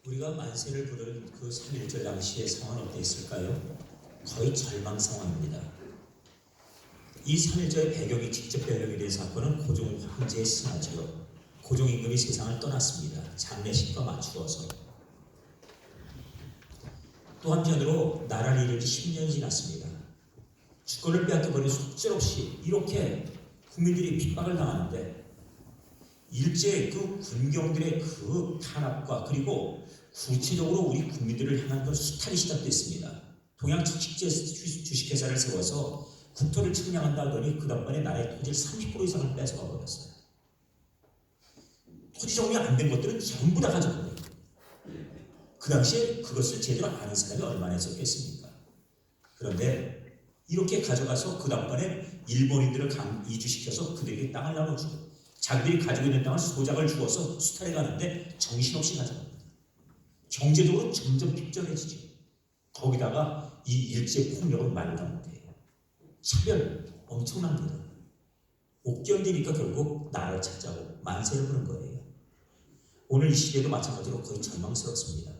우리가 만세를 부를 그 3.1절 당시의 상황은 어땠을까요? 거의 절망 상황입니다. 이 3.1절의 배경이 직접 배경이 된 사건은 고종 황제의 승하죠. 고종 임금이 세상을 떠났습니다. 장례식과 맞추어서. 또 한편으로 나라를 잃은 지 10년이 지났습니다. 주권을 빼앗겨버린 속절없이 이렇게 국민들이 핍박을 당하는데 일제 그 군경들의 그 탄압과 그리고 구체적으로 우리 국민들을 향한 그 수탈이 시작됐습니다. 동양 착식제 주식회사를 세워서 국토를 측량한다 하더니 그 다음번에 나라의 토지를 30% 이상을 뺏어가 버렸어요. 토지 정리 안 된 것들은 전부 다 가져가버려요. 그 당시에 그것을 제대로 아는 사람이 얼마나 있었겠습니까? 그런데 이렇게 가져가서 그 다음번에 일본인들을 이주시켜서 그들에게 땅을 나눠주고 자기들이 가지고 있는 땅을 소작을 주어서 수탈해 가는데 정신없이 가져갑니다. 경제적으로 점점 핍절해지죠. 거기다가 이 일제 폭력은 말도 안 돼요. 차별 엄청납니다. 못 견디니까 결국 나라를 찾자고 만세를 부른 거예요. 오늘 이 시대도 마찬가지로 거의 절망스럽습니다.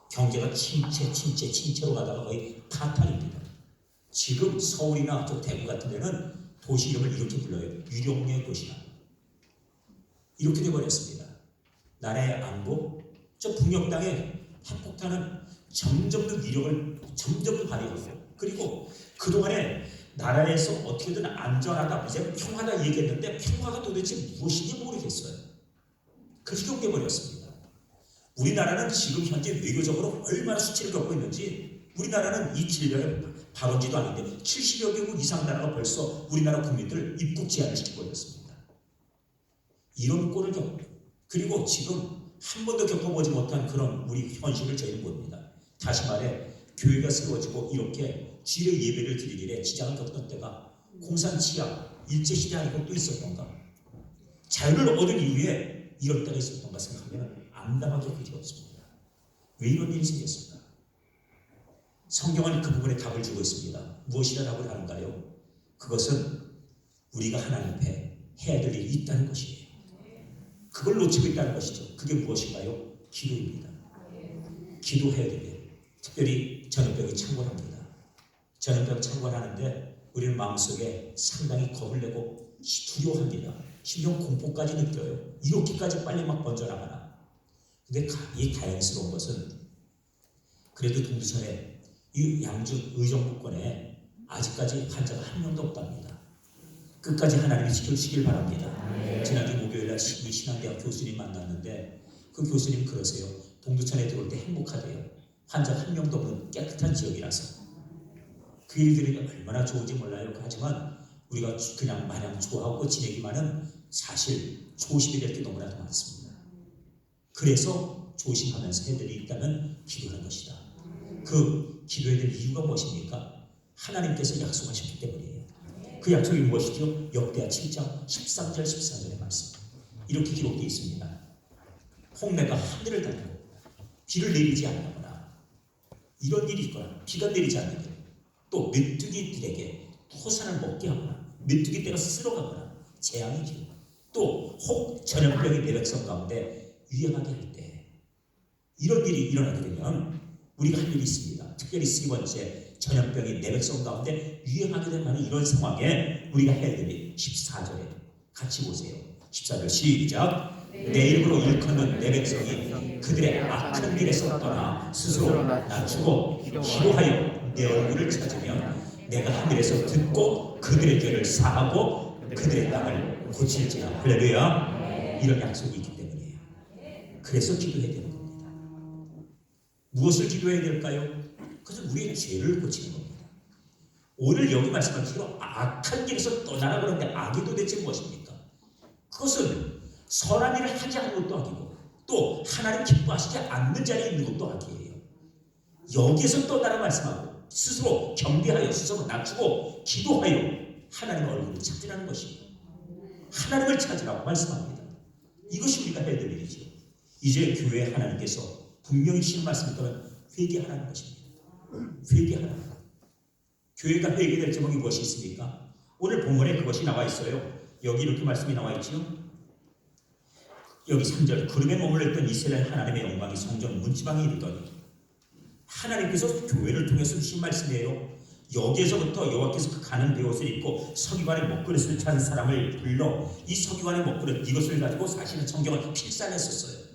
경제가 침체로 가다가 거의 파탄입니다. 지금 서울이나 또 대구 같은 데는 도시 이름을 이렇게 불러요. 유령의 도시라. 이렇게 돼버렸습니다. 나라의 안보, 저 북녘 땅에 핵폭탄은 점점 더 위력을 점점 더 발휘하고 그리고 그동안에 나라에서 어떻게든 안전하다, 이제 평화다 얘기했는데 평화가 도대체 무엇인지 모르겠어요. 그렇게 돼버렸습니다. 우리나라는 지금 현재 외교적으로 얼마나 수치를 겪고 있는지 우리나라는 이 질병의 발원지도 아닌데 70여 개국 이상 나라가 벌써 우리나라 국민들 입국 제한을 시키고 있습니다. 이런 꼴을 겪고 그리고 지금 한 번도 겪어보지 못한 그런 우리 현실을 저희는 봅니다. 다시 말해 교회가 세워지고 이렇게 주일의 예배를 드리는 일에 지장을 겪던 때가 공산치하 일제시대 아니고 또 있었던가 자유를 얻은 이후에 이런 때가 있었던가 생각하면 암담하게 그지없습니다. 왜 이런 일이 생겼을까? 성경은 그 부분에 답을 주고 있습니다. 무엇이라 답을 하는가요? 그것은 우리가 하나님 앞에 해야 될 일이 있다는 것이에요. 그걸 놓치고 있다는 것이죠. 그게 무엇인가요? 기도입니다. 기도해야 돼요. 특별히 전염병이 창궐합니다. 전염병 창궐하는데 우리는 마음속에 상당히 겁을 내고 두려워합니다. 심지어 공포까지 느껴요. 이렇게까지 빨리 막 번져나가나. 근데 이 다행스러운 것은 그래도 동두천에 이 양주 의정부권에 아직까지 환자가 한 명도 없답니다. 끝까지 하나님이 지켜주시길 바랍니다. 지난주 목요일날 이 신앙대학 교수님 만났는데 그 교수님 그러세요. 동두천에 들어올 때 행복하대요. 환자 한 명도 없는 깨끗한 지역이라서. 그 일들이 얼마나 좋은지 몰라요. 하지만 우리가 그냥 마냥 좋아하고 지내기만은 사실 조심해야 될 게 너무나도 많습니다. 그래서 조심하면서 해야 될 일이 있다면 기도하는 것이다. 그 기도해야 될 이유가 무엇입니까? 하나님께서 약속하셨기 때문이에요. 그 약속이 무엇이죠? 역대하 7장 13절 14절의 말씀. 이렇게 기록되어 있습니다. 홍매가 하늘을 닫고 비를 내리지 않거나 이런 일이 있거나 비가 내리지 않는 일, 또 메뚜기들에게 토산을 먹게 하거나 메뚜기 떼가 쓸어가거나 재앙이죠. 또 혹 전염병이 내 백성 가운데 유행하게 할 때 이런 일이 일어나게 되면 우리가 할 일이 있습니다. 특별히 세 번째 전염병이 내 백성 가운데 유행하게 되는 이런 상황에 우리가 해야 될 일 14절에 같이 보세요. 14절 시작. 내 이름으로 일컫는 내 백성이 그들의 악한 길에서 떠나 스스로 낮추고 기도하여 내 얼굴을 찾으면 내가 하늘에서 듣고 그들의 죄를 사하고 그들의 땅을 고칠지라. 할렐루야. 이런 약속이 있기 때문이에요. 그래서 기도해야 되는 겁니다. 무엇을 기도해야 될까요? 그것은 우리의 죄를 고치는 겁니다. 오늘 여기 말씀한 대로 악한 길에서 떠나라 그러는데 악이 도대체 무엇입니까? 그것은 선한 일을 하지 않는 것도 악이고 또 하나님 기뻐하시지 않는 자리에 있는 것도 악이에요. 여기에서 떠나라 말씀하고 스스로 경배하여 스스로 낮추고 기도하여 하나님의 얼굴을 찾으라는 것이에요. 하나님을 찾으라고 말씀합니다. 이것이 우리가 해야 될 일이죠. 이제 교회 하나님께서 분명히 주신 말씀을 따르면 회개하라는 것입니다. 회개하라는 것. 교회가 회개될 제목이 무엇이 있습니까? 오늘 본문에 그것이 나와 있어요. 여기 이렇게 말씀이 나와 있지요. 여기 3절 구름에 머물렀던 이스라엘 하나님의 영광이 성전 문 문지방에 이르더니 하나님께서 교회를 통해서 주신 말씀이에요. 여기에서부터 여호와께서 그 가는 베옷을 입고 서기관의 먹그릇을 찬 사람을 불러 이 서기관의 먹그릇 이것을 가지고 사실은 성경을 필사했었어요.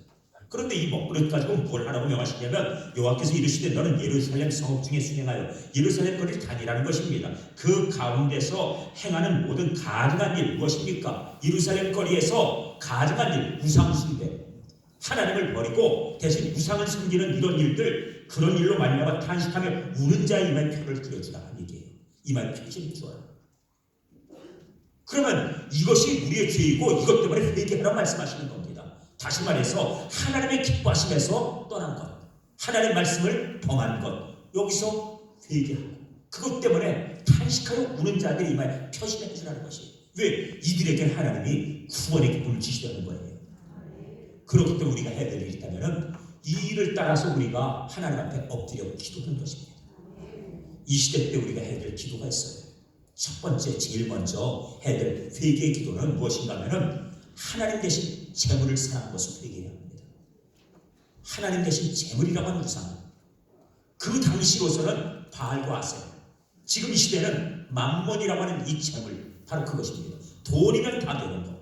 그런데 이 먹그릇 가지고 뭘 하라고 명하시냐면 여호와께서 이르시되 너는 예루살렘 성읍 중에 순행하여 예루살렘 거리를 다니라는 것입니다. 그 가운데서 행하는 모든 가증한 일 무엇입니까? 예루살렘 거리에서 가증한 일, 우상 숭배, 하나님을 버리고 대신 우상을 섬기는 이런 일들, 그런 일로 말미암아 탄식하며 우는 자의 이마에 표를 들여주라 하는 얘기예요. 이마에 표를 주어라. 그러면 이것이 우리의 죄이고 이것 때문에 회개하라고 말씀하시는 겁니다. 다시 말해서 하나님의 기뻐하심에서 떠난 것, 하나님의 말씀을 범한 것, 여기서 회개하고 그것 때문에 탄식하여 우는 자들의 이마에 표시해 주라는 것이, 왜? 이들에게 하나님이 구원의 기쁨을 주시려는 거예요. 그렇기 때문에 우리가 해야 될 일이 있다면 이 일을 따라서 우리가 하나님 앞에 엎드려 기도하는 것입니다. 이 시대 때 우리가 해야 될 기도가 있어요. 첫 번째, 제일 먼저 해야 될 회개의 기도는 무엇인가 하면 하나님 대신 재물을 사랑하는 것을 회개해야 합니다. 하나님 대신 재물이라고 하는 우상, 그 당시로서는 바알과 아셈, 지금 이 시대는 만몬이라고 하는 이 재물, 바로 그것입니다. 돈이면 다 되는 것,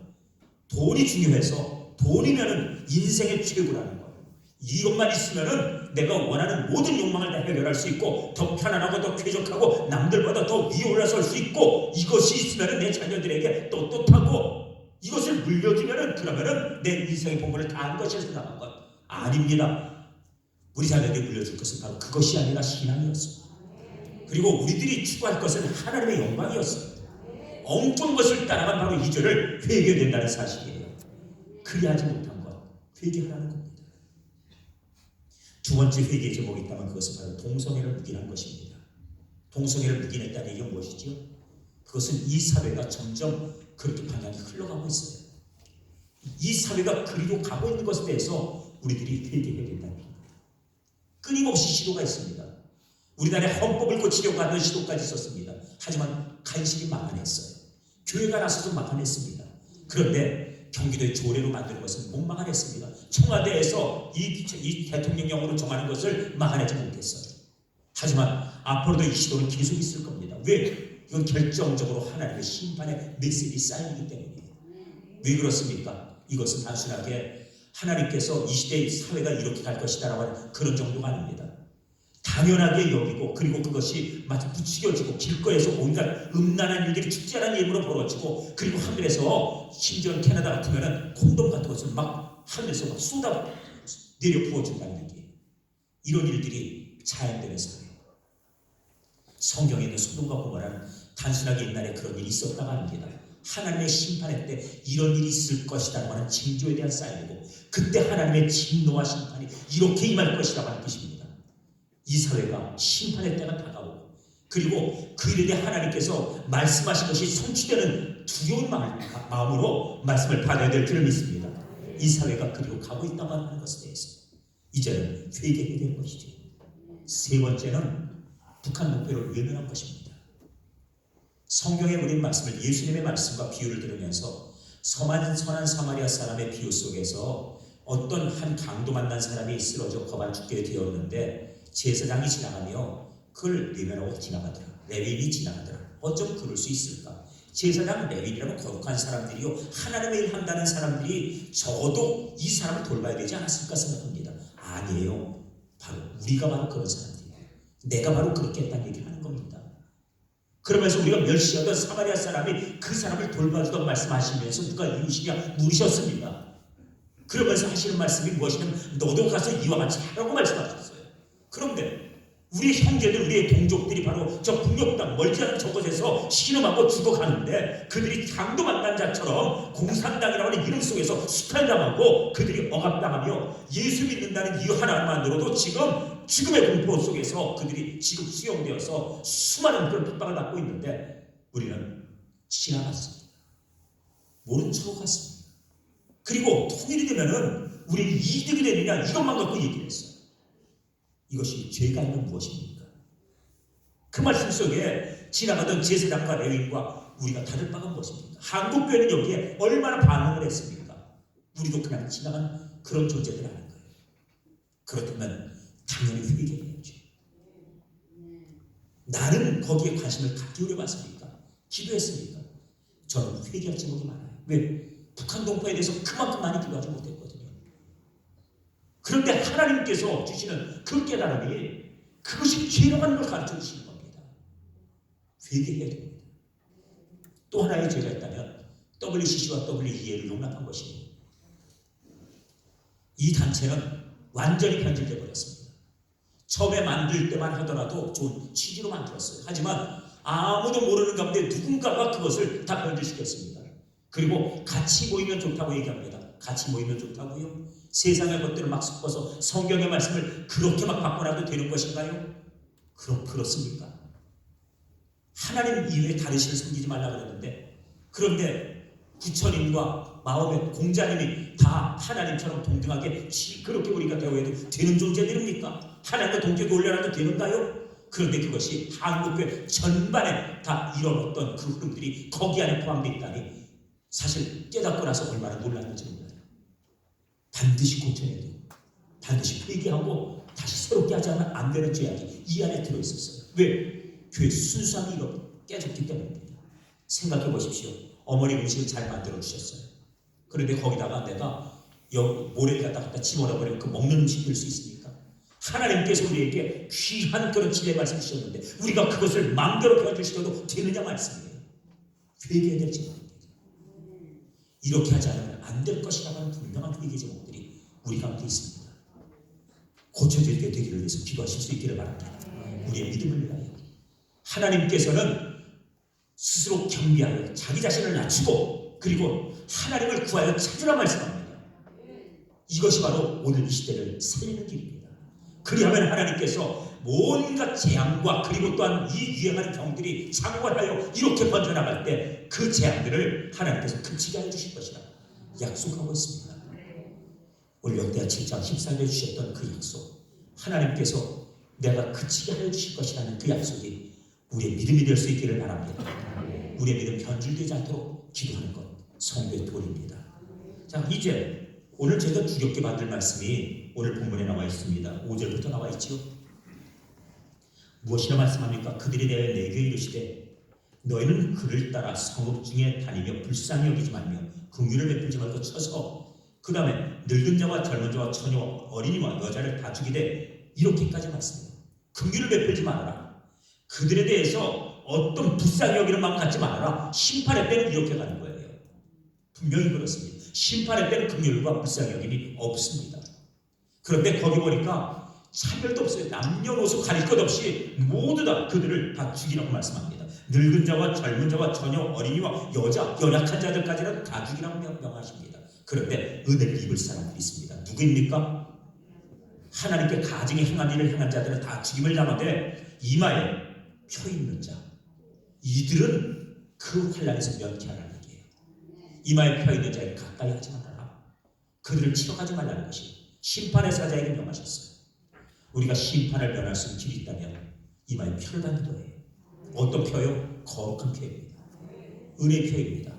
돈이 중요해서 돈이면은 인생의 최고라는 것, 이것만 있으면은 내가 원하는 모든 욕망을 다 해결할 수 있고 더 편안하고 더 쾌적하고 남들보다 더 위에 올라설 수 있고, 이것이 있으면은 내 자녀들에게 떳떳하고 이것을 물려주면은 그러면은 내 인생의 본분을 다한 것이 생각한 것 아닙니다. 우리 자녀들이 물려줄 것은 바로 그것이 아니라 신앙이었습니다. 그리고 우리들이 추구할 것은 하나님의 영광이었습니다. 엉뚱한 것을 따라간 바로 이 죄를 회개된다는 사실이에요. 그리하지 못한 것, 회개하라는 겁니다. 두 번째 회개의 제목이 있다면 그것은 바로 동성애를 묵인한 것입니다. 동성애를 묵인했다는 얘기가 무엇이지요? 그것은 이 사회가 점점 그렇게 방향이 흘러가고 있어요. 이 사회가 그리로 가고 있는 것에 대해서 우리들이 회개해야 된다는 겁니다. 끊임없이 시도가 있습니다. 우리나라의 헌법을 고치려고 하는 시도까지 있었습니다. 하지만 간신히 막아냈어요. 교회가 나서서 막아냈습니다. 그런데 경기도의 조례로 만드는 것은 못 막아냈습니다. 청와대에서 이 대통령령으로 정하는 것을 막아내지 못했어요. 하지만 앞으로도 이 시도는 계속 있을 겁니다. 왜? 이건 결정적으로 하나님의 심판의 메시지 쌓이기 때문이에요. 왜 그렇습니까? 이것은 단순하게 하나님께서 이 시대의 사회가 이렇게 갈 것이다라고 하는 그런 정도가 아닙니다. 당연하게 여기고, 그리고 그것이 마치 부추겨지고 길거리에서 온갖 음란한 일들이 축제라는 이름으로 벌어지고, 그리고 하늘에서 심지어 캐나다 같으면 콘돔 같은 것을 막 하늘에서 막 쏟아 내려 부어준다는 얘기예요. 이런 일들이 자연되는 사회. 성경에 있는 소돔과 고모라는 단순하게 옛날에 그런 일이 있었다가 아닙니다. 하나님의 심판의 때 이런 일이 있을 것이라고 하는 징조에 대한 사인이고, 그때 하나님의 진노와 심판이 이렇게 임할 것이라고 하는 뜻입니다. 이 사회가 심판의 때가 다가오고, 그리고 그 일에 대해 하나님께서 말씀하신 것이 성취되는 두려운 마음으로 말씀을 받아야 될 줄을 믿습니다. 이 사회가 그리로 가고 있다고 하는 것에 대해서 이제는 회개해야 될 것이죠. 세 번째는 북한 목표를 외면한 것입니다. 성경에 우린 말씀을, 예수님의 말씀과 비유를 들으면서 선한 사마리아 사람의 비유 속에서 어떤 한 강도 만난 사람이 쓰러져 거반 죽게 되었는데 제사장이 지나가며 그걸 외면하고 지나가더라. 레위인이 지나가더라. 어쩜 그럴 수 있을까? 제사장, 레위인이라면 거룩한 사람들이요, 하나님의 일 한다는 사람들이 적어도 이 사람을 돌봐야 되지 않았을까 생각합니다. 아니에요. 바로 우리가 바로 그런 사람들이에요. 내가 바로 그렇게 했다는 얘기를 하는 겁니다. 그러면서 우리가 멸시하던 사마리아 사람이 그 사람을 돌봐주던 말씀하시면서 누가 이웃이냐 물으셨습니다. 그러면서 하시는 말씀이 무엇이냐면 너도 가서 이와 같이 하라고 말씀하셨어요. 그런데 우리의 형제들, 우리의 동족들이 바로 저 북녘 땅 멀지 않은 저곳에서 신음하고 죽어가는데 그들이 강도 만난 자처럼 공산당이라고 하는 이름 속에서 수탈당하고 그들이 억압당하며 예수 믿는다는 이유 하나만으로도 지금 죽음의 공포 속에서 그들이 지금 수용되어서 수많은 그런 핍박을 받고 있는데 우리는 지나갔습니다. 모른 척 갔습니다. 그리고 통일이 되면은 우리 이득이 되느냐 이것만 갖고 얘기를 했어요. 이것이 죄가 있는 무엇입니까? 그 말씀 속에 지나가던 제사장과 레위인과 우리가 다를 바가 무엇입니까? 한국교회는 여기에 얼마나 반응을 했습니까? 우리도 그냥 지나간 그런 존재들 아닌가요? 그렇다면 당연히 회개해야죠. 나는 거기에 관심을 기울여봤습니까? 기도했습니까? 저는 회개할 제목이 많아요. 왜? 북한 동포에 대해서 그만큼 많이 기도하지 못했거든요. 그런데 하나님께서 주시는 그 깨달음이 그것이 죄라는 걸 가르쳐 주시는 겁니다. 회개해야 됩니다. 또 하나의 죄가 있다면 WCC와 WEA를 용납한 것입니다. 이 단체는 완전히 변질되어 버렸습니다. 처음에 만들 때만 하더라도 좋은 취지로 만들었어요. 하지만 아무도 모르는 가운데 누군가가 그것을 다 변질시켰습니다. 그리고 같이 모이면 좋다고 얘기합니다. 같이 모이면 좋다고요? 세상의 것들을 막 섞어서 성경의 말씀을 그렇게 막 바꿔놔도 되는 것인가요? 그렇습니까? 하나님 이외에 다른 신을 섬기지 말라고 그랬는데, 그런데 부처님과 마음의 공자님이 다 하나님처럼 동등하게 그렇게 우리가 대우해도 되는 존재들입니까? 하나님과 동격에 올려놔도 되는가요? 그런데 그것이 한국교회 전반에 다 이런 어떤 그 흐름들이 거기 안에 포함되어 있다니 사실 깨닫고 나서 얼마나 놀랐는지 몰라요. 반드시 고쳐야 돼요. 반드시 회개하고 다시 새롭게 하지 않으면 안 되는 죄악이 이 안에 들어있었어요. 왜? 교회 순수함이 깨졌기 때문입니다. 생각해 보십시오. 어머니 음식을 잘 만들어 주셨어요. 그런데 거기다가 내가 모래를 갖다 집어넣어버리면 그 먹는 음식이 될 수 있습니까? 하나님께서 우리에게 귀한 그런 진리의 말씀 주셨는데 우리가 그것을 마음대로 배워주시려도 되느냐 말씀이에요. 회개해야 될 제목입니다. 이렇게 하지 않으면 안 될 것이라는 분명한 회개 제목들이 우리 가운데 있습니다. 고쳐질 때 되기를 위해서 기도하실 수 있기를 바랍니다. 우리의 믿음을 위하여 하나님께서는 스스로 겸비하여 자기 자신을 낮추고 그리고 하나님을 구하여 찾으라 말씀합니다. 이것이 바로 오늘 이 시대를 살리는 길입니다. 그리하면 하나님께서 온갖 재앙과 그리고 또한 이 유행하는 병들이 창궐하여 이렇게 번져나갈 때 그 재앙들을 하나님께서 그치게 해주실 것이라 약속하고 있습니다. 오늘 역대하 7장 14절에 주셨던 그 약속, 하나님께서 내가 그치게 하여 주실 것이라는 그 약속이 우리의 믿음이 될 수 있기를 바랍니다. 우리의 믿음 변질되지 않도록 기도하는 것 성도의 도리입니다. 자, 이제 오늘 제가 두렵게 받을 말씀이 오늘 본문에 나와 있습니다. 5절부터 나와 있죠. 무엇이라 말씀합니까? 그들이 대하여 내게 이르시되 너희는 그를 따라 성읍 중에 다니며 불쌍히 여기지 말며 긍휼을 베풀지 말고 쳐서 그 다음에 늙은 자와 젊은 자와 처녀 어린이와 여자를 다 죽이되 이렇게까지 말씀해요. 긍휼을 베풀지 말아라. 그들에 대해서 어떤 불쌍히 여기는 마음 갖지 말아라. 심판의 때는 이렇게 가는 거예요. 분명히 그렇습니다. 심판의 때는 긍휼과 불쌍히 여김이 없습니다. 그런데 거기 보니까 차별도 없어요. 남녀노소 가릴 것 없이 모두 다 그들을 다 죽이라고 말씀합니다. 늙은 자와 젊은 자와 처녀 어린이와 여자 연약한 자들까지는 다 죽이라고 명하십니다. 그런데 은혜를 입을 사람들이 있습니다. 누구입니까? 하나님께 가증에 행한 일을 행한 자들은 다 죽임을 당하되 이마에 표 있는 자, 이들은 그 환난에서 면케하라는 얘기예요. 이마에 표 있는 자에게 가까이 하지 말아라. 그들을 치러가지 말라는 것이 심판의 사자에게 명하셨어요. 우리가 심판을 면할 수 있는 길이 있다면 이마에 표를 받는 거예요. 어떤 표요? 거룩한 표입니다. 은혜의 표입니다.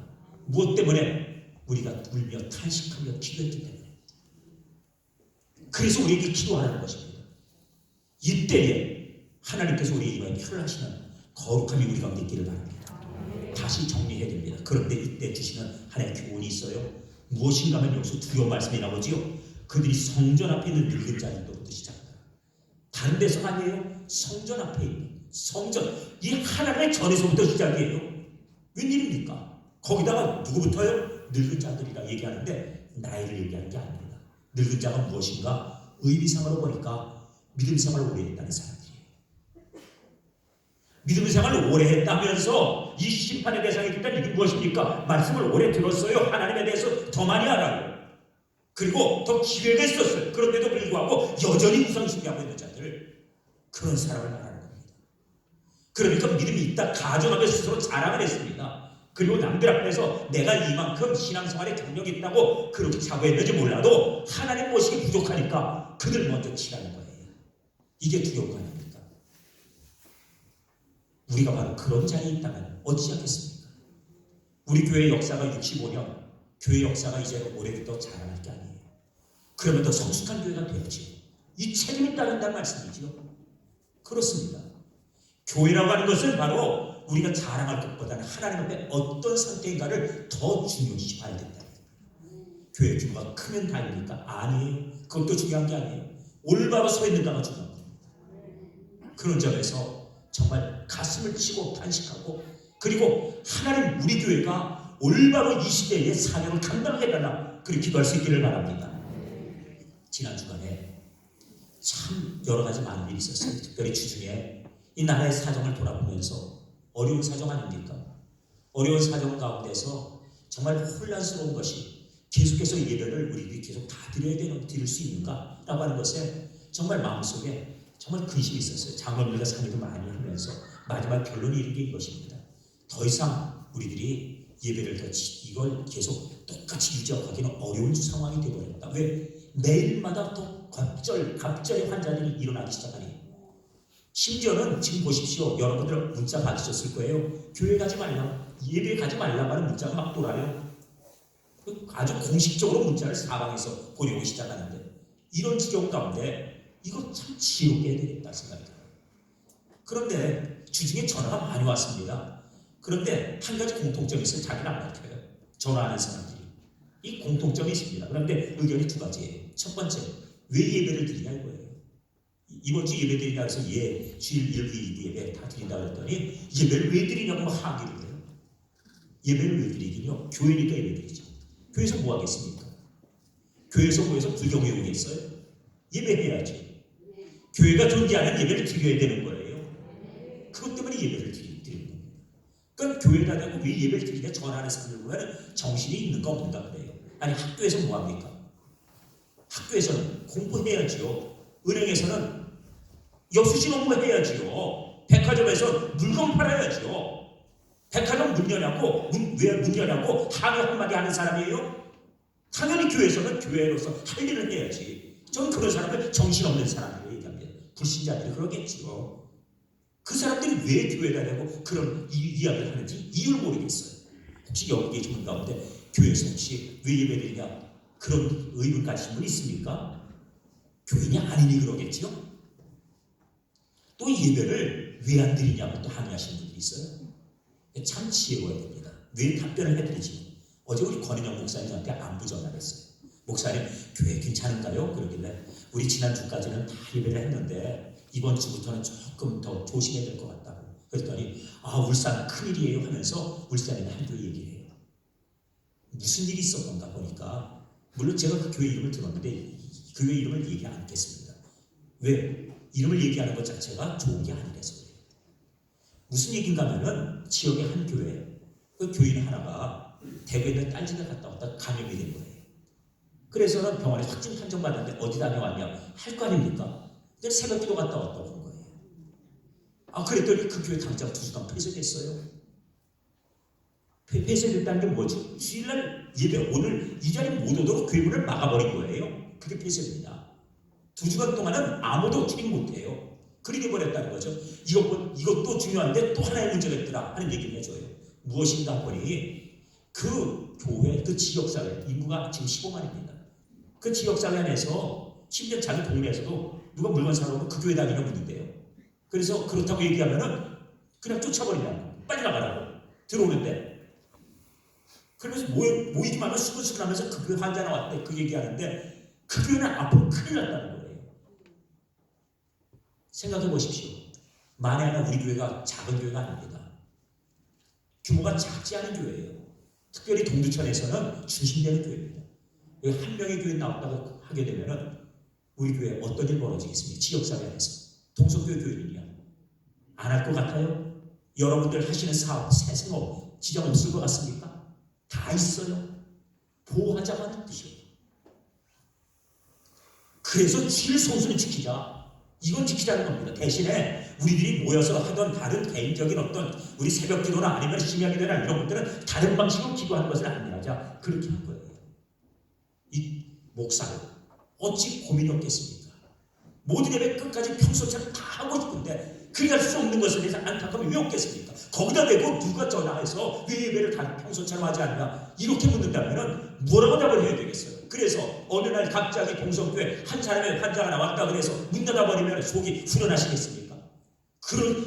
무엇 때문에? 우리가 울며 탄식하며 기도했기 때문에. 그래서 우리에게 기도하는 것입니다. 이때에 하나님께서 우리 이마에 표를 하시는 거룩함이 우리 가운데 있기를 바랍니다. 다시 정리해야 됩니다. 그런데 이때 주시는 하나의 교훈이 있어요. 무엇인가 하면 여기서 두려운 말씀이 나오지요. 그들이 성전 앞에 있는 늙은 자들로부터 시작합니다. 다른 데서 아니에요. 성전 앞에 있는 성전, 이 하나님의 전에서부터 시작이에요. 웬일입니까? 거기다가 누구부터요? 늙은 자들이라 얘기하는데 나이를 얘기하는 게 아닙니다. 늙은 자가 무엇인가? 의미상으로 보니까 믿음 생활을 오래 했다는 사람들이에요. 믿음 생활을 오래 했다면서 이 심판의 대상이 됐다는 이게 무엇입니까? 말씀을 오래 들었어요. 하나님에 대해서 더 많이 알아요. 그리고 더 기회가 있었어요. 그런데도 불구하고 여전히 우상숭배하고 있는 자들, 그런 사람을 말하는 겁니다. 그러니까 믿음이 있다 가정하며 스스로 자랑을 했습니다. 그리고 남들 앞에서 내가 이만큼 신앙생활에 경력이 있다고 그렇게 자부했는지 몰라도 하나님 모시기 부족하니까 그들 먼저 치라는 거예요. 이게 두려운 거 아닙니까? 우리가 바로 그런 자리에 있다면 어찌하겠습니까? 우리 교회 역사가 65년, 교회 역사가 이제 오래부터 자랑할 게 아니에요. 그러면 더 성숙한 교회가 되었지. 이 책임이 따른다는 말씀이죠. 그렇습니다. 교회라고 하는 것은 바로 우리가 자랑할 것보다는 하나님 앞에 어떤 상태인가를 더 중요시 봐야 된다. 교회 규모가 크면 다입니까? 아니에요. 그것도 중요한 게 아니에요. 올바로 서 있는가가 중요한 거예요. 그런 점에서 정말 가슴을 치고 탄식하고, 그리고 하나님 우리 교회가 올바로 이 시대의 사명을 감당해달라, 그렇게 기도할 수 있기를 바랍니다. 지난 주간에 참 여러 가지 많은 일이 있었어요. 특별히 주중에 이 나라의 사정을 돌아보면서 어려운 사정 아닙니까? 어려운 사정 가운데서 정말 혼란스러운 것이 계속해서 예배를 우리들이 계속 다 드릴 수 있는가? 라고 하는 것에 정말 마음속에 정말 근심이 있었어요. 장로님과 상의도 많이 하면서 마지막 결론이 이른 게 이것입니다. 더 이상 우리들이 예배를 이걸 계속 똑같이 유지하기는 어려운 상황이 되어버렸다. 왜? 매일마다 또 갑자기 환자들이 일어나기 시작하니, 심지어는 지금 보십시오. 여러분들 문자 받으셨을 거예요. 교회 가지 말라, 예배 가지 말라고 하는 문자가 막 돌아요. 아주 공식적으로 문자를 사방에서 보내고 시작하는데, 이런 지경 가운데 이거 참 지옥게 해야 되겠다 생각이 들어요. 그런데 주중에 전화가 많이 왔습니다. 그런데 한 가지 공통점이 있어요. 자기는 안 밝혀요. 전화하는 사람들이. 이 공통점이 있습니다. 그런데 의견이 두 가지예요. 첫 번째, 왜 예배를 드리냐 이거예요. 이번 주 예배 드리냐 해서 주일 1부, 2부 예배 다 드린다 그랬더니 예배를 왜 드리냐고 항의를 해요. 예배를 왜 드리긴요? 교회니까 예배 드리죠. 교회에서 뭐 하겠습니까? 교회에서 뭐해서 불경에 오겠어요? 예배해야지. 교회가 존재하는 예배를 드려야 되는 거예요. 그것 때문에 예배를 드리는 겁니다. 그러니까 교회가 되고 왜 예배를 드리냐 전하는 사람들 보면 정신이 있는가 없는가 그래요. 아니 학교에서 뭐 합니까? 학교에서는 공부해야지요. 은행에서는 역수시 업무해야지요. 백화점에서 물건 팔아야지요. 백화점 문 여냐고, 왜 문 여냐고 항의 한마디 하는 사람이에요? 당연히 교회에서는 교회로서 할 일을 해야지. 저는 그런 사람을 정신없는 사람들이 얘기합니다. 불신자들이 그러겠지요. 그 사람들이 왜 교회가 되고 그런 이야기를 하는지 이유를 모르겠어요. 혹시 여기 계신 분 가운데 교회에서 혹시 왜 예배드리냐 그런 의문 가신 분 있습니까? 교인이 아니니 그러겠지요. 또 예배를 왜 안 드리냐고 또 항의하시는 분들이 있어요. 참 지혜로워야 됩니다. 왜 답변을 해드리지? 어제 우리 권은영 목사님한테 안부 전화를 했어요. 목사님 교회 괜찮은가요? 그러길래 우리 지난주까지는 다 예배를 했는데 이번 주부터는 조금 더 조심해야 될 것 같다고. 그랬더니 울산 큰일이에요 하면서 울산에 한두 얘기를 해요. 무슨 일이 있었던가 보니까, 물론 제가 그 교회 이름을 들었는데 그 교회 이름을 얘기 안 했습니다. 왜? 이름을 얘기하는 것 자체가 좋은 게 아니라서 그래요. 무슨 얘기인가 하면은 지역의 한 교회, 그 교인 하나가 대구에 있는 딸집에 갔다 왔다 감염이 된 거예요. 그래서는 병원에 확진 판정받았는데 어디 다녀왔냐 할 거 아닙니까? 근데 새벽기도 갔다 왔다고 한 거예요. 그랬더니 그 교회 당장 2주간 폐쇄됐어요. 폐쇄됐다는 게 뭐지? 주일날 예배 오늘 이 자리에 못 오도록 교회 문을 막아버린 거예요. 그게 폐쇄입니다. 2주간 동안은 아무도 출입 못해요. 그렇게 버렸다는 거죠. 이것도 중요한데 또 하나의 문제가 있더라 하는 얘기를 해줘요. 무엇인가 보니 그 교회, 그 지역사회, 인구가 지금 15만입니다. 그 지역사회 안에서 심지어 자기 동네에서도 누가 물건 사러 오면 그 교회 다니냐 묻는데요. 그래서 그렇다고 얘기하면은 그냥 쫓아버리냐고, 빨리 나가라고 들어오는데, 그러면서 모이지 말고 수근수근 하면서 그 교회 환자 나왔대 그 얘기하는데 그 교회는 앞으로 큰일 났다는 거예요. 생각해 보십시오. 만에 하나 우리 교회가 작은 교회가 아닙니다. 규모가 작지 않은 교회예요. 특별히 동두천에서는 중심되는 교회입니다. 한 명의 교회 나왔다고 하게 되면은 우리 교회에 어떤 일 벌어지겠습니까? 지역사회 안에서 동성교회 교인이냐 안 할 것 같아요? 여러분들 하시는 사업, 새생업 지장 없을 것 같습니까? 다 있어요. 보호하자고 하는 뜻이에요. 그래서 주일 성수는 지키자. 이건 지키자는 겁니다. 대신에 우리들이 모여서 하던 다른 개인적인 어떤 우리 새벽 기도나 아니면 심야기 도나 이런 것들은 다른 방식으로 기도하는 것을 안내하자. 그렇게 한 거예요. 이 목사는 어찌 고민이 없겠습니까? 모든 예배 끝까지 평소처럼 다 하고 싶은데 그리 할 수 없는 것에 대해서 안타까움이 왜 없겠습니까? 거기다 대고 누가 전화해서 왜 예배를 다 평소처럼 하지 않냐 이렇게 묻는다면 뭐라고 답을 해야 되겠어요? 그래서 어느 날 갑자기 동성교회 한 사람의 환자가 나왔다 그래서 문 닫아버리면 속이 후련하시겠습니까?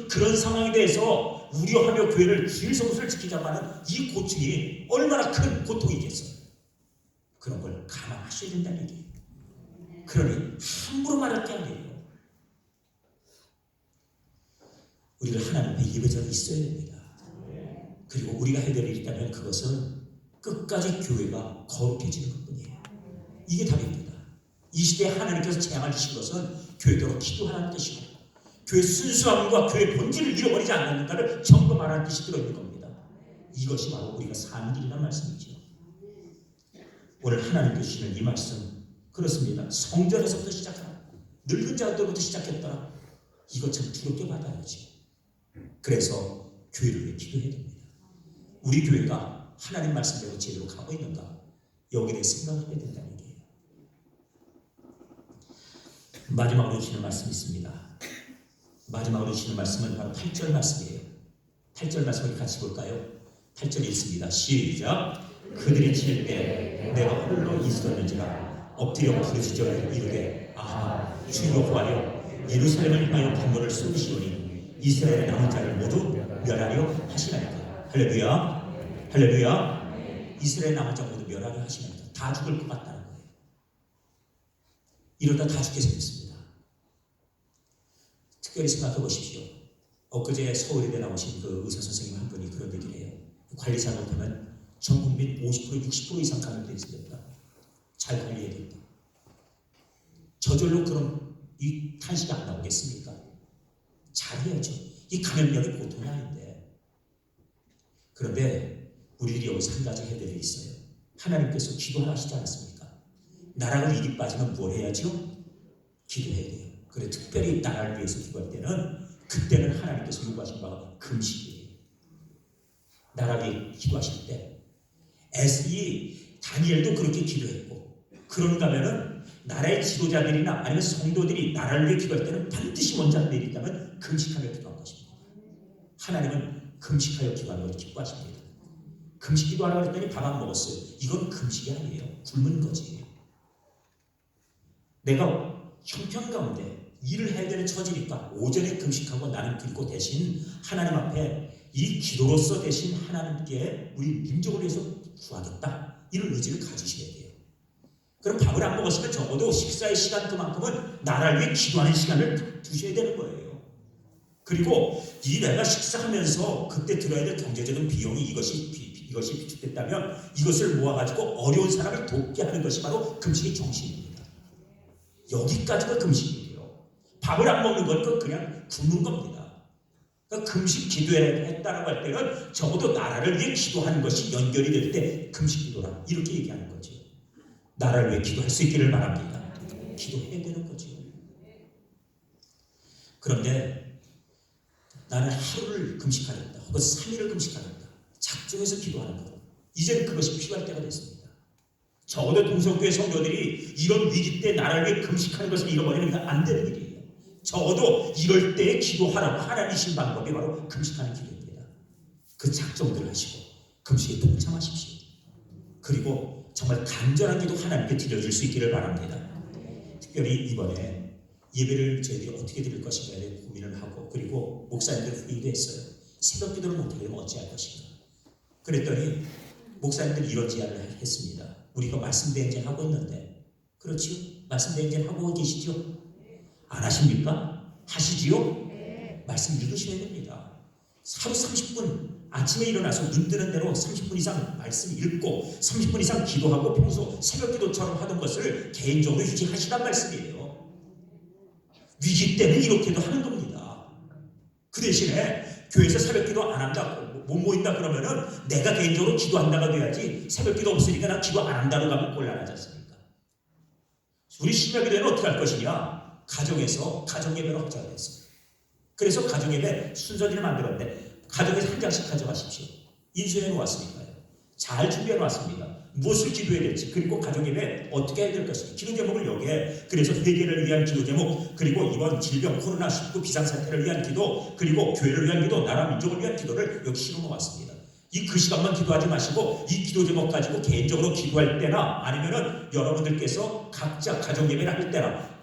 그런 상황에 대해서 우려하며 교회를 질서를 지키자고 하는 이 고충이 얼마나 큰 고통이겠어요? 그런 걸 감안하셔야 된다는 얘기예요. 그러니 함부로 말할 게 아니에요. 우리가 하나님 앞에 예배자로 있어야 됩니다. 그리고 우리가 해야 될 일이 있다면 그것은 끝까지 교회가 거룩해지는 것뿐이에요. 이게 답입니다. 이 시대에 하나님께서 재앙을 주신 것은 교회대로 기도하라는 뜻이고 교회 순수함과 교회 본질을 잃어버리지 않는다를 점검하라는 뜻이 들어있는 겁니다. 이것이 바로 우리가 사는 길이라는 말씀이죠. 오늘 하나님께서 주시는 이 말씀 그렇습니다. 성전에서부터 시작하라. 늙은 자들부터 시작했더라. 이것 참 두렵게 받아야지. 그래서 교회를 위해 기도해야 됩니다. 우리 교회가 하나님 말씀대로 제대로 가고 있는가 여기에 대해 생각을 해야 된다는 얘기예요. 마지막으로 주시는 말씀이 있습니다. 마지막으로 주시는 말씀은 바로 8절 말씀이에요. 8절 말씀을 같이 볼까요? 8절이 있습니다. 시작. 그들이 칠 때 내가 홀로 있었는지라 엎드려 부르짖어 이르되 아하 주여 구하여 예루살렘을 향하여 분노를 쏟으시오니 이스라엘의 남은 자를 모두 멸하려 하시나이까. 할렐루야. 할렐루야. 이스라엘 남은 자 모두 멸하려 하시나이까. 다 죽을 것 같다는 거예요. 이러다 다 죽게 생겼습니다. 특별히 생각해 보십시오. 엊그제 서울의대 나오신 그 의사 선생님 한 분이 그런 얘기를 해요. 관리사 못하면 전 국민 50% 60% 이상 감염돼 있습니다. 잘 관리해야 된다. 저절로 그럼 이 탄식이 안 나오겠습니까? 잘해야죠. 이 감염력이 보통이 아닌데. 그런데 우리들이 여기서 한 가지 해야 될 일이 있어요. 하나님께서 기도하라 하시지 않았습니까? 나라가 일이 빠지면 뭘 해야죠? 기도해야 돼요. 그래 특별히 나라를 위해서 기도할 때는 그때는 하나님께서 요구하신 바가 금식이에요. 나라 위해 기도하실 때 이 다니엘도 그렇게 기도했고 그런가 하면은 나라의 지도자들이나 아니면 성도들이 나라를 위해 기도할 때는 반드시 먼저 하는 일이 있다면 금식하며 기도한 것입니다. 하나님은 금식하여 기도하는 것을 기뻐하십니다. 금식 기도하라고 했더니 밥 안 먹었어요. 이건 금식이 아니에요. 굶은 거지. 내가 형편 가운데 일을 해야 되는 처지니까 오전에 금식하고 나는 그리고 대신 하나님 앞에 이 기도로서 대신 하나님께 우리 민족을 위해서 구하겠다. 이런 의지를 가지셔야 돼요. 그럼 밥을 안 먹었으면 적어도 식사의 시간 그만큼은 나라를 위해 기도하는 시간을 두셔야 되는 거예요. 그리고 이 내가 식사하면서 그때 들어야 될 경제적인 비용이 이것이 비축됐다면 이것을 모아가지고 어려운 사람을 돕게 하는 것이 바로 금식의 정신입니다. 여기까지가 금식이에요. 밥을 안 먹는 건 그냥 굶는 겁니다. 그러니까 금식 기도를 했다라고 할 때는 적어도 나라를 위해 기도하는 것이 연결이 될 때 금식 기도라 이렇게 얘기하는 거죠. 나라를 위해 기도할 수 있기를 바랍니다. 기도해야 되는 거죠. 그런데 나는 하루를 금식하겠다 혹은 3일을 금식하겠다 작정해서 기도하는 것 이제는 그것이 필요할 때가 됐습니다. 적어도 동성교회 성도들이 이런 위기 때 나라를 위해 금식하는 것을 잃어버리는 건 안 되는 일이에요. 적어도 이럴 때 기도하라고 하나님이신 방법이 바로 금식하는 길입니다. 그 작정들을 하시고 금식에 동참하십시오. 그리고 정말 간절한 기도 하나님께 드려줄 수 있기를 바랍니다. 특별히 이번에 예배를 저희들이 어떻게 드릴 것인가에 대해 고민을 하고 그리고 목사님들 회의도 했어요. 새벽 기도를 못하게 되면 어찌할 것인가. 그랬더니 목사님들이 이런 제안을 했습니다. 우리가 말씀 대행전 하고 있는데 그렇지요? 말씀 대행전 하고 계시죠? 안 하십니까? 하시지요? 말씀 읽으셔야 됩니다. 하루 30분 아침에 일어나서 눈 뜨는 대로 30분 이상 말씀 읽고 30분 이상 기도하고 평소 새벽 기도처럼 하던 것을 개인적으로 유지하시란 말씀이에요. 위기 때는 이렇게도 하는 겁니다. 그 대신에 교회에서 새벽 기도 안 한다 못 모인다 그러면은 내가 개인적으로 기도한다가 돼야지 새벽 기도 없으니까 나 기도 안 한다고 가면 곤란하지 않습니까? 우리 심야기도는 어떻게 할 것이냐? 가정에서 가정예배로 하자고 했어요. 그래서 가정예배 순서지를 만들었는데 가정에서 한 장씩 가져가십시오. 인수해 놓았으니까요. 잘 준비해 놨습니다. 무엇을 기도해야 될지 그리고 가정예배 어떻게 해야 될 것인지 기도 제목을 여기에 그래서 회개를 위한 기도 제목 그리고 이번 질병 코로나19 비상사태를 위한 기도 그리고 교회를 위한 기도 나라 민족을 위한 기도를 여기 실어 놓았습니다. 그 시간만 기도하지 마시고 이 기도 제목 가지고 개인적으로 기도할 때나 아니면은 여러분들께서 각자 가정 예배를 할 때나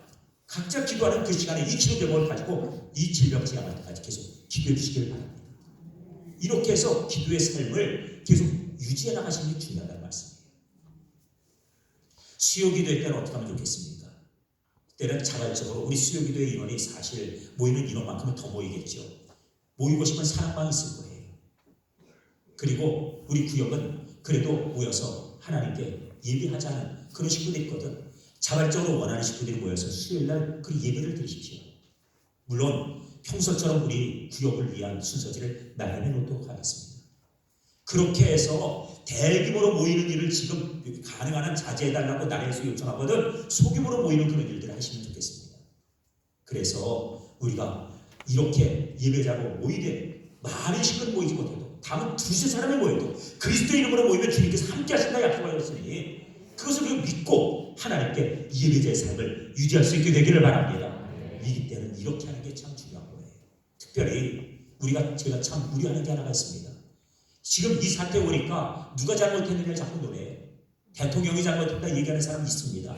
각자 기도하는 그 시간에 이 기도 제목을 가지고 이 질병 지나갈 때까지 계속 기도해 주시길 바랍니다. 이렇게 해서 기도의 삶을 계속 유지해 나가시는 게 중요하다는 말씀이에요. 수요기도회 때는 어떻게 하면 좋겠습니까? 그때는 자발적으로 우리 수요기도회 인원이 사실 모이는 인원만큼은 더 모이겠죠. 모이고 싶은 사람만 있을 거예요. 그리고 우리 구역은 그래도 모여서 하나님께 예배하자는 그런 식구들이 있거든. 자발적으로 원하는 식구들이 모여서 수요일날 그 예배를 드리십시오. 물론 평소처럼 우리 구역을 위한 순서지를 마련해 놓도록 하겠습니다. 그렇게 해서 대규모로 모이는 일을 지금 가능한 한 자제해달라고 나라에서 요청하거든 소규모로 모이는 그런 일들을 하시면 좋겠습니다. 그래서 우리가 이렇게 예배자로 모이되 많은 식구를 모이지 못해도 다만 두세 사람이 모여도 그리스도 이름으로 모이면 주님께서 함께 하신다 약속하셨으니 그것을 우리가 믿고 하나님께 예배자의 삶을 유지할 수 있게 되기를 바랍니다. 이기 때는 이렇게 하는 게 참 중요한 거예요. 특별히 제가 참 우려하는 게 하나가 있습니다. 지금 이 사태 오니까 누가 잘못했느냐 자꾸 노래해요. 대통령이 잘못했다 얘기하는 사람이 있습니다.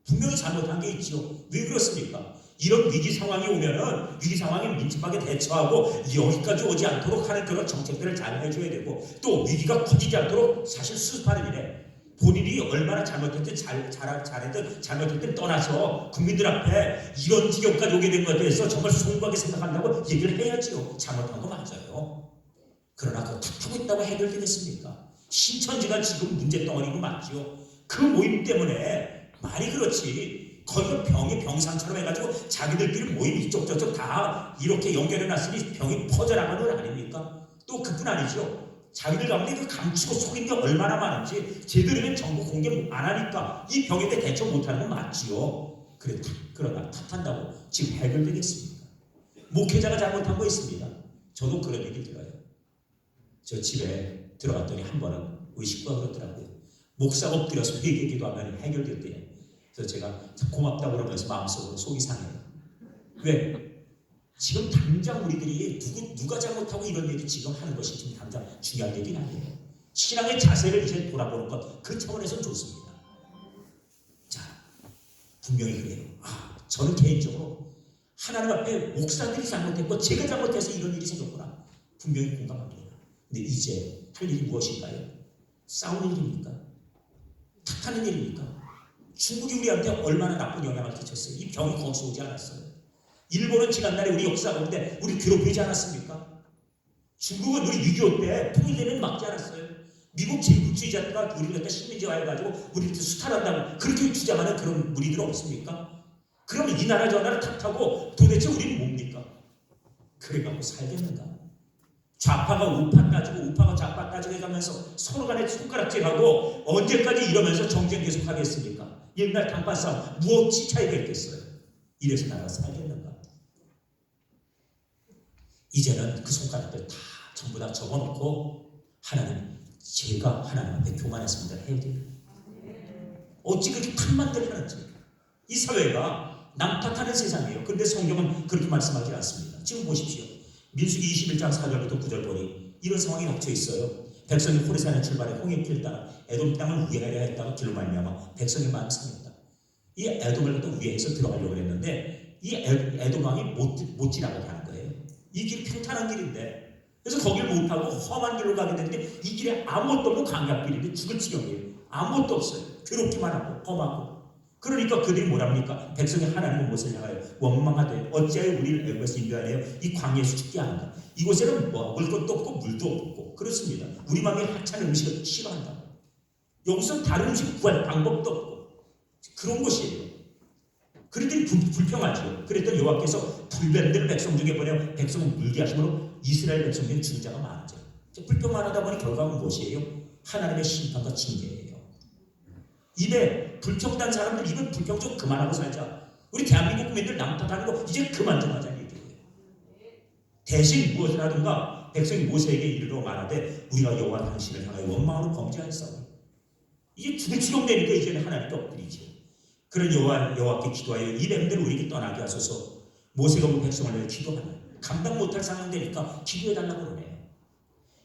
분명히 잘못한 게 있죠. 왜 그렇습니까? 이런 위기 상황이 오면은 위기 상황에 민첩하게 대처하고 여기까지 오지 않도록 하는 그런 정책들을 잘 해줘야 되고 또 위기가 커지지 않도록 사실 수습하는 일에 본인이 얼마나 잘못했든 잘했든 잘못했든 떠나서 국민들 앞에 이런 지경까지 오게 된 것에 대해서 정말 송구하게 생각한다고 얘기를 해야지요. 잘못한 거 맞아요. 그러나 그거 탓하고 있다고 해결되겠습니까? 신천지가 지금 문제덩어리고 맞지요. 그 모임 때문에 말이 그렇지 거기가 병이 병상처럼 해가지고 자기들끼리 모임 이쪽 저쪽 다 이렇게 연결해놨으니 병이 퍼져나가는 건 아닙니까? 또 그뿐 아니죠. 자기들 가운데 그 감추고 속인 게 얼마나 많은지 제대로면 정부 공개 안 하니까 이 병에 대해 대처 못하는 건 맞지요. 그러나 탓한다고 지금 해결되겠습니까? 목회자가 잘못한 거 있습니다. 저도 그런 얘기 들어요. 저 집에 들어갔더니 한 번은 우리 식구가 그러더라고요. 목사 엎드려서 회개 기도하면 해결됐대요. 그래서 제가 고맙다고 그러면서 마음속으로 속이 상해요. 왜? 지금 당장 우리들이 누가 잘못하고 이런 얘기 지금 하는 것이 지금 당장 중요한 얘기는 아니에요. 신앙의 자세를 이제 돌아보는 것, 그 차원에서 좋습니다. 자, 분명히 그래요. 저는 개인적으로 하나님 앞에 목사들이 잘못했고 제가 잘못해서 이런 일이 생겼구나. 분명히 공감합니다. 근데 이제 할 일이 무엇일까요? 싸우는 일입니까? 탓하는 일입니까? 중국이 우리한테 얼마나 나쁜 영향을 끼쳤어요. 이 병이 거기서 오지 않았어요. 일본은 지난날에 우리 역사 가운데 우리 괴롭히지 않았습니까? 중국은 우리 6.25 때 통일되면 막지 않았어요. 미국 제국주의자가 우리를 갖다 식민지화해가지고 우리를 수탈한다고 그렇게 주장하는 그런 무리들은 없습니까? 그러면 이 나라 저 나라 탓하고 도대체 우리는 뭡니까? 그래갖고 살겠는가? 좌파가 우파 따지고 우파가 좌파 따지고 해가면서 서로 간에 손가락질하고 언제까지 이러면서 정쟁 계속하겠습니까? 옛날 단판 싸움 무엇이 차이가 있겠어요? 이래서 나라가 살겠는가? 이제는 그 손가락들 다 전부 다 접어놓고 하나님 제가 하나님 앞에 교만했습니다 해야 돼요. 어찌 그렇게 탐만들 하는지. 이 사회가 남 탓하는 세상이에요. 그런데 성경은 그렇게 말씀하지 않습니다. 지금 보십시오. 민수기 21장 4절부터 9절 보니 이런 상황이 닥쳐 있어요. 백성이 호레산에 출발해 홍해길 따라 에돔 땅을 우회하려 했다가 길로 말미암아 백성의 마음이 상했다. 이 에돔을 또 우회해서 들어가려고 했는데 이 에돔 왕이 못 지나가게 하는 거예요. 이 길이 평탄한 길인데 그래서 거기를 못 타고 험한 길로 가게 되는데 이 길에 아무것도 없는 광야길인데 죽을 지경이에요. 아무것도 없어요. 괴롭기만 하고 험하고. 그러니까 그들이 뭐랍니까? 백성이 하나님의 못을 향하여 원망하되 어찌하여 우리를 애굽에서 인도하여 이 광야에서 죽게 하는가? 이곳에는 먹을 것도 없고 물도 없고 그렇습니다. 우리 마음에 하찮은 음식을 싫어한다. 여기서 다른 음식 구할 방법도 없고 그런 곳이에요. 그들이 불평하죠. 그랬더니 여호와께서 불뱀들을 백성 중에 보내 백성은 물게 하심으로 이스라엘 백성 중에 죽은 자가 많아져. 불평만 하다 보니 결과는 무엇이에요? 하나님의 심판과 징계예요. 입에 불평단 사람들 입은 불평 좀 그만하고 살자. 우리 대한민국 국민들 남 탓하는 거 이제 그만 좀 하자는 얘기예요. 대신 무엇을 하든가 백성이 모세에게 이르러 말하되 우리가 여호와 당신을 향하여 원망으로 범죄하였사오니 이게 죽을 지경 되니까 이제는 하나님께 엎드리죠. 그런 여호와께 기도하여 이 뱀들을 우리에게 떠나게 하소서. 모세가 온 백성을 위해 기도하나 감당 못할 상황 되니까 기도해달라고 그러네요.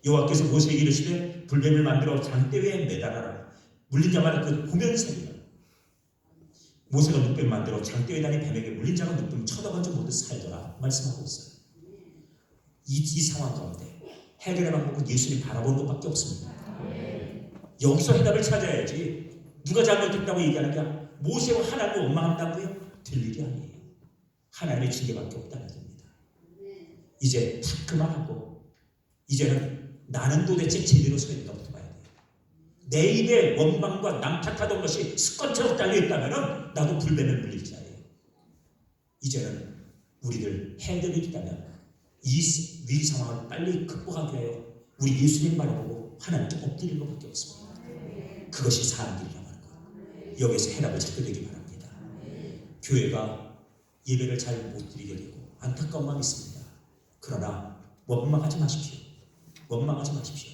여호와께서 모세에게 이르시되 불뱀을 만들어 장대 위에 매달아라. 물린 자마다 그 보면 살리라. 모세가 늑뱀 만들어 장대 위에 다니 뱀에게 물린 자가 늑뱀 쳐다본 줄 모두 살더라 말씀하고 있어요. 이 상황 가운데 해결의 방법은 예수님 바라보는 것밖에 없습니다. 여기서 해답을 찾아야지. 누가 잘못했다고 얘기하는 게 모세와 하나님을 원망한다고요? 될 일이 아니에요. 하나님의 징계밖에 없다는 겁니다. 이제 다 그만하고 이제는 나는 도대체 제대로 서 있는가부터 봐야 돼요. 내 입에 원망과 남 탓하던 것이 습관처럼 달려있다면 나도 불뱀에 물릴 자예요. 이제는 우리들 해야 될 일이 있다면 이 위기 상황을 빨리 극복하기 위하여 우리 예수님 바라보고 하나님께 엎드리는 것밖에 없습니다. 그것이 사람들이라고 하는 거예요. 여기에서 해답을 찾게 되기 바랍니다. 교회가 예배를 잘 못 드리게 되고 안타까운 마음이 있습니다. 그러나 원망하지 마십시오. 원망하지 마십시오.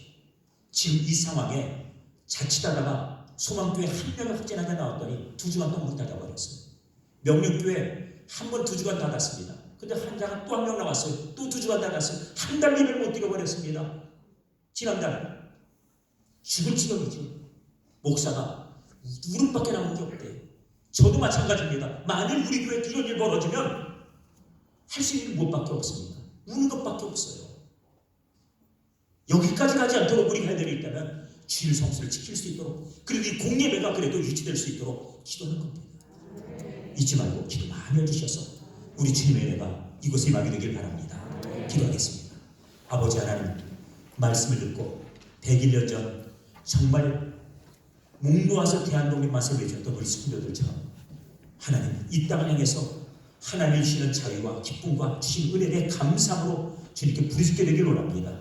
지금 이 상황에 자칫하다가 소망교회 한 명을 확진하게 나왔더니 2주간 동안 문 닫아버렸어요. 명령교회 한 번 2주간 닫았습니다. 근데 환자가 또 한 명 나왔어요. 또 2주간 닫았어요. 한 달 예배를 못 드려버렸습니다. 지난달 죽을 지경이죠. 목사가 울음밖에 나온 게 없대요. 저도 마찬가지입니다. 만일 우리 교회에 이런 일 벌어지면 할 수 있는 것밖에 없습니다. 우는 것밖에 없어요. 여기까지 가지 않도록 우리가 해야 될 있다면 주일 성수를 지킬 수 있도록, 그리고 이 공예배가 그래도 유지될 수 있도록 기도하는 겁니다. 잊지 말고 기도 많이 해주셔서 우리 주님의 은혜가 이곳에 임하게 되길 바랍니다. 기도하겠습니다. 아버지 하나님, 말씀을 듣고 100일 전 정말 목 놓아서 대한독립 맛을 외쳤던 우리 성도들처럼 하나님 이 땅을 향해서 하나님이 주시는 자유와 기쁨과 주신 은혜에 감사함으로 주님께 부르짖게 되길 원합니다.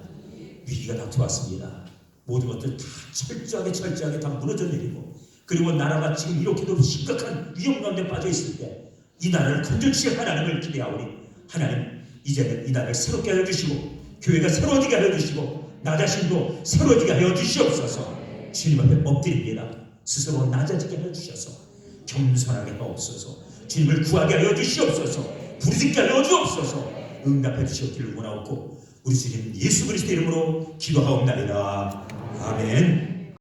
위기가 닥쳐왔습니다. 모든 것들 다 철저하게 다 무너져 내리고, 그리고 나라가 지금 이렇게도 심각한 위험 가운데 빠져 있을 때 이 나라를 건져주실 하나님을 기대하오니 하나님 이제는 이 나라를 새롭게 하여 주시고 교회가 새로워지게 하여 주시고 나 자신도 새로워지게 하여 주시옵소서. 주님 앞에 엎드립니다. 스스로 낮아지게 하여 주셔서 겸손하게 하옵소서. 주님을 구하게 하여 주시옵소서. 부르짖게 하여 주옵소서. 응답해 주시옵기를 원하옵고 우리 주님 예수 그리스도 이름으로 기도하옵나이다. 아멘.